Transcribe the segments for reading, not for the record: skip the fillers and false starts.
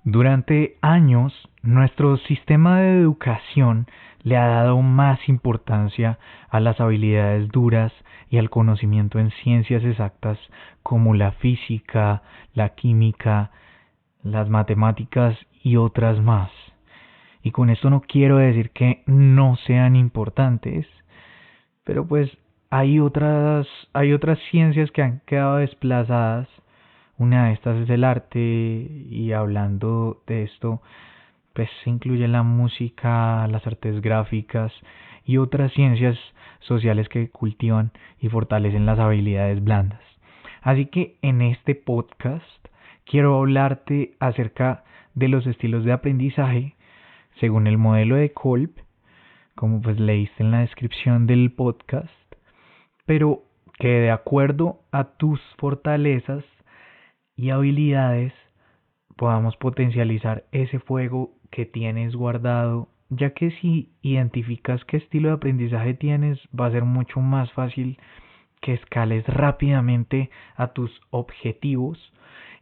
Durante años, nuestro sistema de educación le ha dado más importancia a las habilidades duras y al conocimiento en ciencias exactas como la física, la química, las matemáticas y otras más. Y con esto no quiero decir que no sean importantes, pero pues hay otras ciencias que han quedado desplazadas. Una de estas es el arte y hablando de esto, pues se incluye la música, las artes gráficas y otras ciencias sociales que cultivan y fortalecen las habilidades blandas. Así que en este podcast quiero hablarte acerca de los estilos de aprendizaje según el modelo de Kolb, como pues leíste en la descripción del podcast, pero que de acuerdo a tus fortalezas y habilidades podamos potencializar ese fuego que tienes guardado, ya que si identificas qué estilo de aprendizaje tienes, va a ser mucho más fácil que escales rápidamente a tus objetivos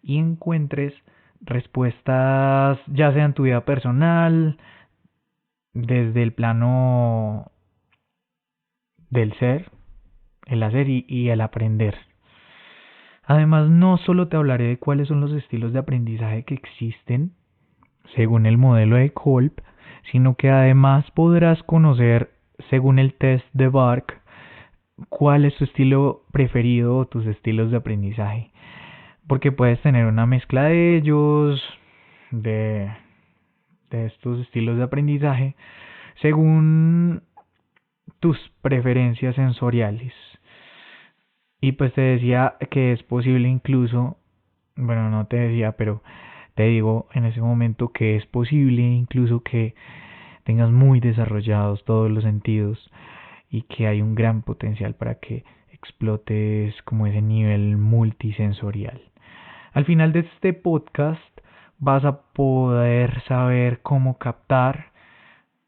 y encuentres respuestas ya sea en tu vida personal, desde el plano del ser, el hacer y el aprender. Además, no solo te hablaré de cuáles son los estilos de aprendizaje que existen según el modelo de Kolb, sino que además podrás conocer, según el test de Bark, cuál es tu estilo preferido o tus estilos de aprendizaje. Porque puedes tener una mezcla de ellos, de, de estos estilos de aprendizaje, según tus preferencias sensoriales. Y pues te decía que es posible incluso, bueno, no te decía, pero te digo en ese momento que es posible incluso que tengas muy desarrollados todos los sentidos y que hay un gran potencial para que explotes como ese nivel multisensorial. Al final de este podcast vas a poder saber cómo captar,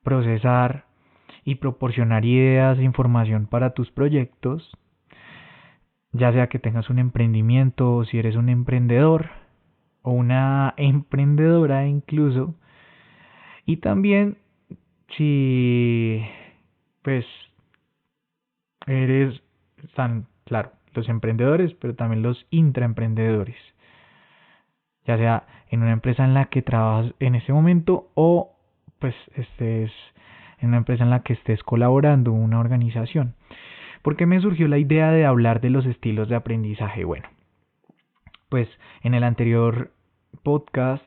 procesar y proporcionar ideas e información para tus proyectos, ya sea que tengas un emprendimiento o si eres un emprendedor o una emprendedora incluso, y también si pues eres tan claro los emprendedores pero también los intraemprendedores, ya sea en una empresa en la que trabajas en este momento o pues estés en una empresa en la que estés colaborando, una organización. ¿Por qué me surgió la idea de hablar de los estilos de aprendizaje? Bueno, pues en el anterior podcast,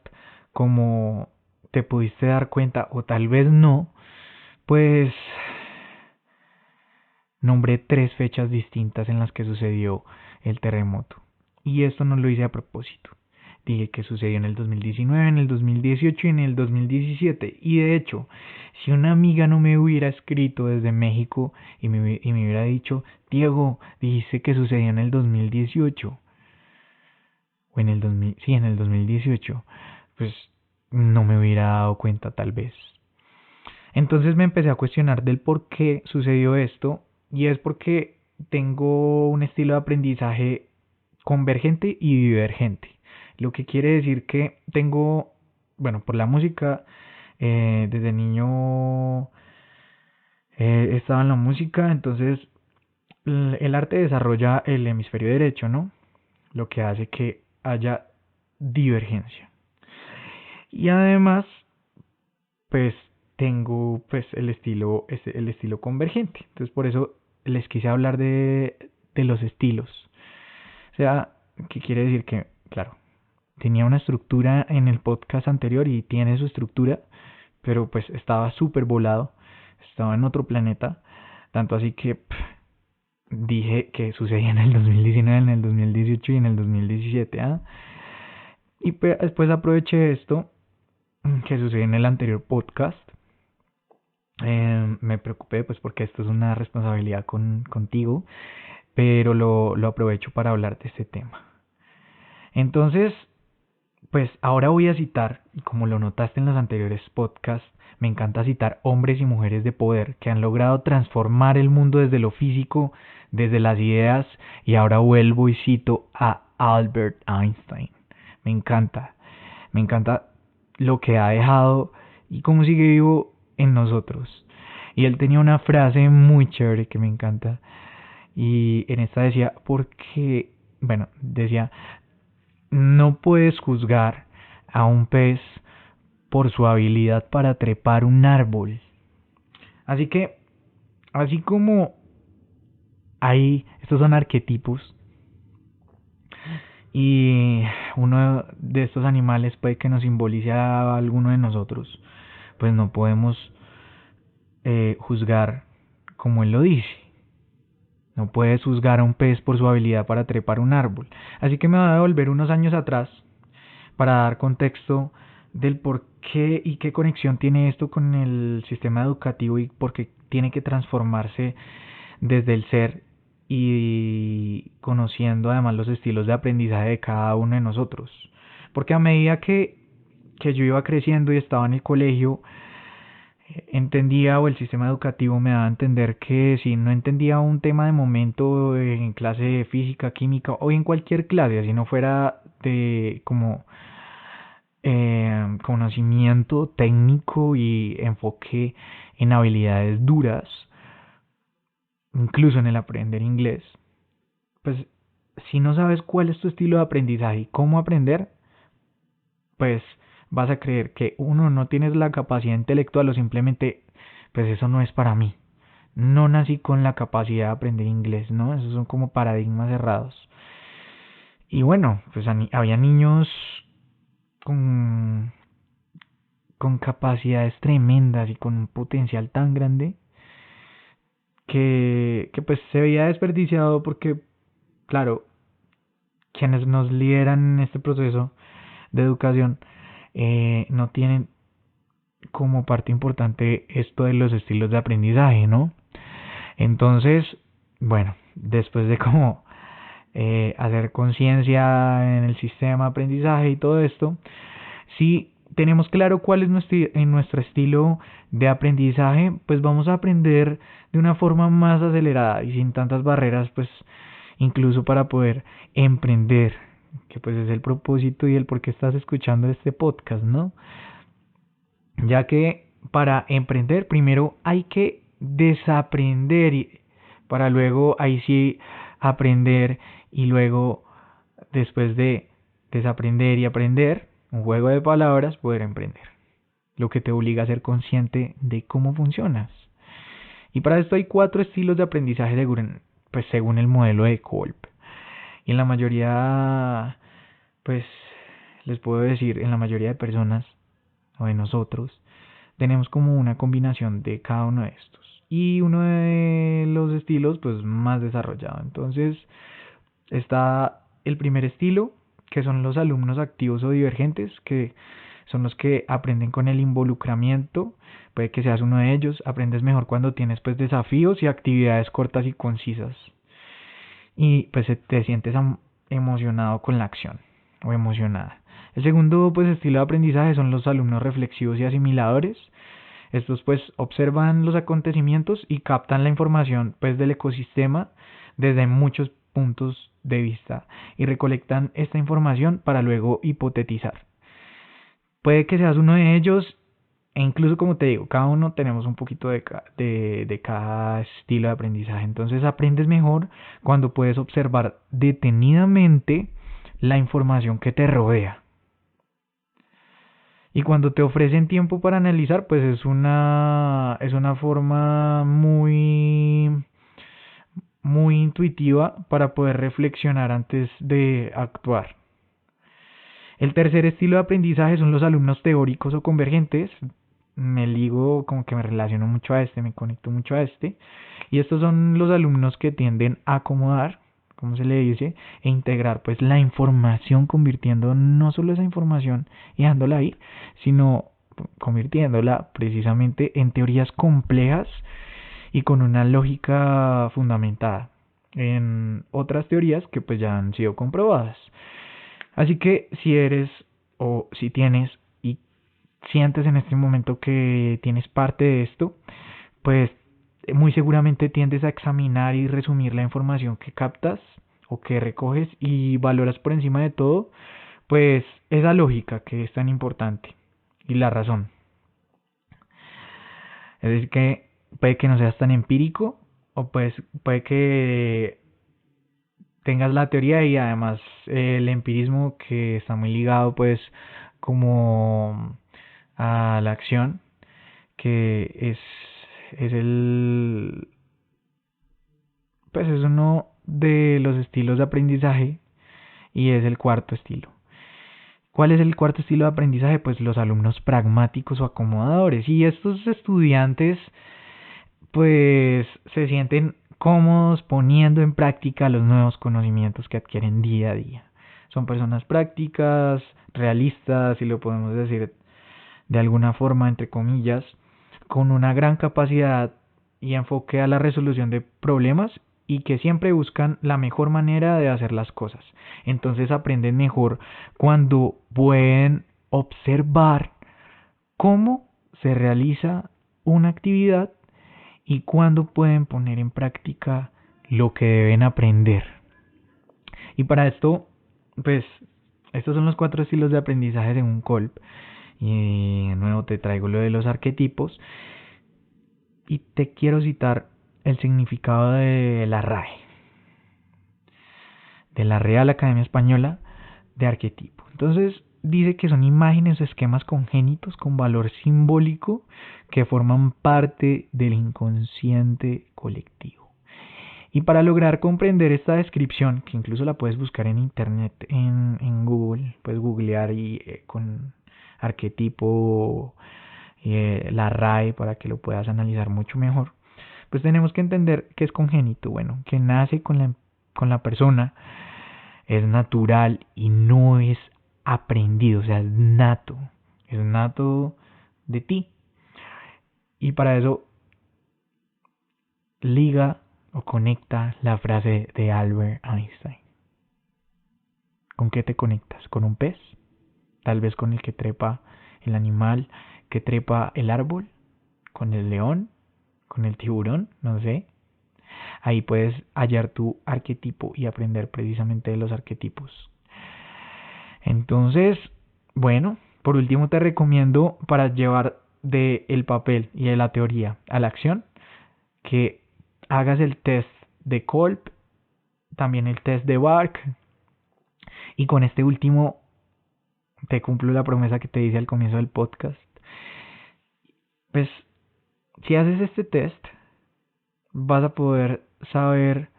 como te pudiste dar cuenta o tal vez no, pues nombré 3 fechas distintas en las que sucedió el terremoto. Y esto no lo hice a propósito. Dije que sucedió en el 2019, en el 2018 y en el 2017. Y de hecho, si una amiga no me hubiera escrito desde México y me hubiera dicho, Diego, dijiste que sucedió en el 2018, o en el 2000, sí, en el 2018, pues no me hubiera dado cuenta tal vez. Entonces me empecé a cuestionar del por qué sucedió esto, y es porque tengo un estilo de aprendizaje convergente y divergente. Lo que quiere decir que tengo, bueno, por la música, desde niño estaba en la música, entonces el arte desarrolla el hemisferio derecho, ¿no? Lo que hace que haya divergencia. Y además, pues tengo pues el estilo convergente. Entonces por eso les quise hablar de los estilos. O sea, ¿qué quiere decir? Que, claro, tenía una estructura en el podcast anterior y tiene su estructura, pero pues estaba súper volado, estaba en otro planeta, tanto así que dije que sucedía en el 2019, en el 2018 y en el 2017, ¿ah? Y pues, después aproveché esto que sucedió en el anterior podcast. Me preocupé pues porque esto es una responsabilidad contigo, pero lo aprovecho para hablar de este tema. Entonces, pues ahora voy a citar, y como lo notaste en los anteriores podcasts, me encanta citar hombres y mujeres de poder que han logrado transformar el mundo desde lo físico, desde las ideas, y ahora vuelvo y cito a Albert Einstein. Me encanta lo que ha dejado y cómo sigue vivo en nosotros. Y él tenía una frase muy chévere que me encanta. Y en esta decía, porque, bueno, decía, no puedes juzgar a un pez por su habilidad para trepar un árbol. Así que, así como hay, estos son arquetipos, y uno de estos animales puede que nos simbolice a alguno de nosotros, pues no podemos juzgar como él lo dice. No puedes juzgar a un pez por su habilidad para trepar un árbol. Así que me voy a devolver unos años atrás para dar contexto del por qué y qué conexión tiene esto con el sistema educativo y por qué tiene que transformarse desde el ser y conociendo además los estilos de aprendizaje de cada uno de nosotros. Porque a medida que yo iba creciendo y estaba en el colegio, entendía o el sistema educativo me daba a entender que si no entendía un tema de momento en clase de física, química o en cualquier clase, si no fuera de como conocimiento técnico y enfoque en habilidades duras, incluso en el aprender inglés, pues si no sabes cuál es tu estilo de aprendizaje y cómo aprender, pues vas a creer que uno no tienes la capacidad intelectual o simplemente pues eso no es para mí. No nací con la capacidad de aprender inglés, ¿no? Esos son como paradigmas cerrados. Y bueno, pues había niños con, con capacidades tremendas y con un potencial tan grande que pues se veía desperdiciado porque, claro, quienes nos lideran en este proceso de educación no tienen como parte importante esto de los estilos de aprendizaje, ¿no? Entonces, bueno, después de como hacer conciencia en el sistema de aprendizaje y todo esto, si tenemos claro cuál es nuestro estilo de aprendizaje, pues vamos a aprender de una forma más acelerada y sin tantas barreras, pues incluso para poder emprender, que pues es el propósito y el por qué estás escuchando este podcast, ¿no? Ya que para emprender primero hay que desaprender para luego ahí sí aprender y luego después de desaprender y aprender, un juego de palabras, poder emprender. Lo que te obliga a ser consciente de cómo funcionas. Y para esto hay 4 estilos de aprendizaje según el modelo de Kolb. Y en la mayoría, pues les puedo decir, en la mayoría de personas o de nosotros, tenemos como una combinación de cada uno de estos. Y uno de los estilos, pues más desarrollado. Entonces, está el primer estilo, que son los alumnos activos o divergentes, que son los que aprenden con el involucramiento. Puede que seas uno de ellos. Aprendes mejor cuando tienes pues desafíos y actividades cortas y concisas. Y pues te sientes emocionado con la acción o emocionada. El segundo pues estilo de aprendizaje son los alumnos reflexivos y asimiladores. Estos pues observan los acontecimientos y captan la información pues del ecosistema desde muchos puntos de vista y recolectan esta información para luego hipotetizar. Puede que seas uno de ellos e incluso como te digo, cada uno tenemos un poquito de cada estilo de aprendizaje. Entonces aprendes mejor cuando puedes observar detenidamente la información que te rodea. Y cuando te ofrecen tiempo para analizar, pues es una forma muy intuitiva para poder reflexionar antes de actuar. El tercer estilo de aprendizaje son los alumnos teóricos o convergentes. Me ligo, como que me relaciono mucho a este, me conecto mucho a este. Y estos son los alumnos que tienden a acomodar, como se le dice, e integrar pues la información, convirtiendo no solo esa información y dejándola ir, sino convirtiéndola precisamente en teorías complejas y con una lógica fundamentada en otras teorías que pues ya han sido comprobadas. Así que si eres o si tienes y sientes en este momento que tienes parte de esto, pues muy seguramente tiendes a examinar y resumir la información que captas o que recoges y valoras por encima de todo, pues esa lógica que es tan importante. y la razón. Es decir, que puede que no seas tan empírico, o pues puede que tengas la teoría y además el empirismo, que está muy ligado pues como a la acción, que es el pues es uno de los estilos de aprendizaje y es el cuarto estilo. ¿Cuál es el cuarto estilo de aprendizaje? Pues los alumnos pragmáticos o acomodadores. Y estos estudiantes pues se sienten cómodos poniendo en práctica los nuevos conocimientos que adquieren día a día. Son personas prácticas, realistas, si lo podemos decir de alguna forma, entre comillas, con una gran capacidad y enfoque a la resolución de problemas y que siempre buscan la mejor manera de hacer las cosas. Entonces aprenden mejor cuando pueden observar cómo se realiza una actividad y cuándo pueden poner en práctica lo que deben aprender. Y para esto, pues, estos son los 4 estilos de aprendizaje según Kolb. Y de nuevo te traigo lo de los arquetipos. Y te quiero citar el significado de la RAE, de la Real Academia Española de Arquetipo. Entonces, dice que son imágenes o esquemas congénitos con valor simbólico que forman parte del inconsciente colectivo. Y para lograr comprender esta descripción, que incluso la puedes buscar en internet, en Google, puedes googlear y con arquetipo la RAE para que lo puedas analizar mucho mejor, pues tenemos que entender que es congénito, bueno, que nace con la persona, es natural y no es aprendido, o sea, es nato de ti. Y para eso liga o conecta la frase de Albert Einstein. ¿Con qué te conectas? ¿Con un pez? Tal vez con el que trepa el animal que trepa el árbol, con el león, con el tiburón, no sé. Ahí puedes hallar tu arquetipo y aprender precisamente de los arquetipos. Entonces, bueno, por último te recomiendo, para llevar del papel y de la teoría a la acción, que hagas el test de Kolb, también el test de Bark, y con este último te cumplo la promesa que te hice al comienzo del podcast. Pues si haces este test, vas a poder saber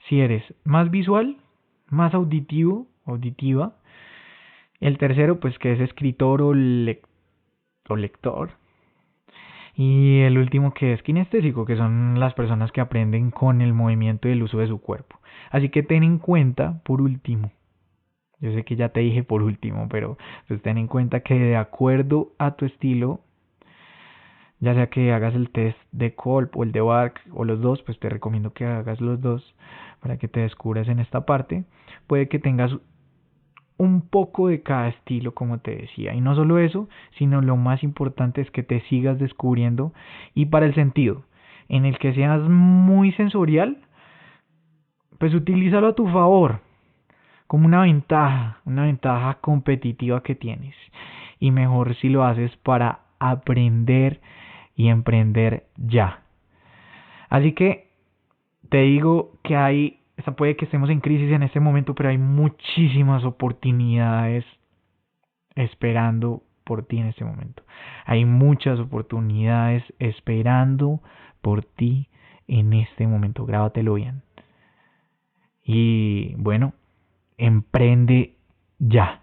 si eres más visual, más auditivo, auditiva. El tercero, pues que es escritor o lector. Y el último, que es kinestésico, que son las personas que aprenden con el movimiento y el uso de su cuerpo. Así que ten en cuenta, por último, yo sé que ya te dije por último, pero pues ten en cuenta que de acuerdo a tu estilo, ya sea que hagas el test de Kolb o el de Bark o los dos, pues te recomiendo que hagas los dos para que te descubras en esta parte. Puede que tengas un poco de cada estilo, como te decía, y no solo eso, sino lo más importante es que te sigas descubriendo. Y para el sentido en el que seas muy sensorial, pues utilízalo a tu favor, como una ventaja competitiva que tienes. Y mejor si lo haces para aprender y emprender ya. Así que te digo que puede que estemos en crisis en este momento, pero hay muchísimas oportunidades esperando por ti en este momento. Hay muchas oportunidades esperando por ti en este momento. Grábatelo bien. Y bueno, emprende ya.